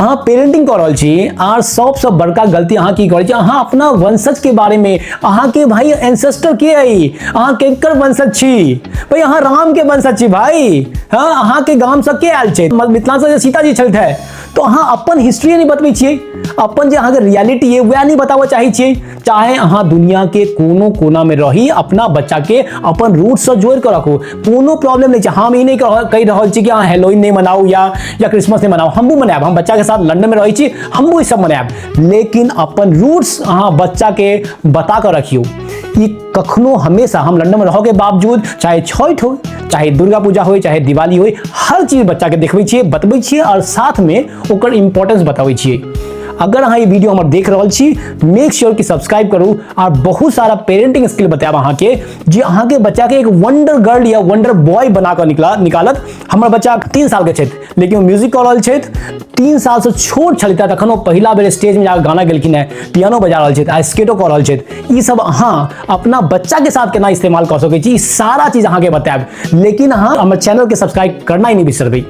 अहाँ पेरेंटिंग कर रहल छी आर सबसे बड़का गलती अहाँ की करै छी, अहाँ अपना वंशज के बारे में, अहाँ के भाई एंसेस्टर के आई, अहाँ केकर वंशज छी भाई, अहाँ राम के वंशज छी भाई। हाँ, अहाँ के गाम से के आयल छै, मिथिलांचल से सीताजी छलथि है, तो अहाँ अपन हिस्ट्री नहीं बतबै छियै, अपन जे अहाँ के रियलिटी है वह नहीं बताबऽ चाहै छियै। चाहे अहाँ दुनिया के कोनो कोना में रही, अपना बच्चा के अपन रूट से जोड़ के रखो, कोनो प्रॉब्लम नहीं छै। हम ई नहीं कहि रहल छी कि अहाँ हेलोइन नहीं मनाओ या क्रिसमस नहीं मनाओ, हमहू मनाएब, हम बच्चा के साथ लंदन में रहै छी, हमहू ई सब मनाएब, लेकिन अपन रूट्स अहाँ बच्चा के बता के रखियो। ई कखनो हमेशा हम लंदन में रहो के बावजूद, चाहे छठ हो, चाहे दुर्गा पूजा हो, चाहे दिवाली हो, हर चीज बच्चा के देखबै छियै, बतबै छियै और साथ में ओकर इंपॉर्टेंस बताबै छियै। अगर अहाँ ये वीडियो हमर देख रहल छी, मेक श्योर कि सब्सक्राइब करू और बहुत सारा पेरेंटिंग स्किल बताएब अहाँ के, जे अहाँ के बच्चा के एक वंडर गर्ल या वंडर बॉय बना कर निकालत। हमर बच्चा 3 साल के छथि, लेकिन वो म्यूजिक कर रहल छथि, 3 साल से छोट छलिता तखन वो पहिला बेर स्टेज में जाकर गाना गेलखिन है, पियानो बजा रहल छथि, आ स्केटो कर रहल छथि। ई सब अहाँ अपना बच्चा के साथ केना इस्तेमाल कर सकै छी, सारा चीज अहाँ के बताएब, लेकिन अहाँ हमर चैनल के सब्सक्राइब करना ही नहीं बिसरबै।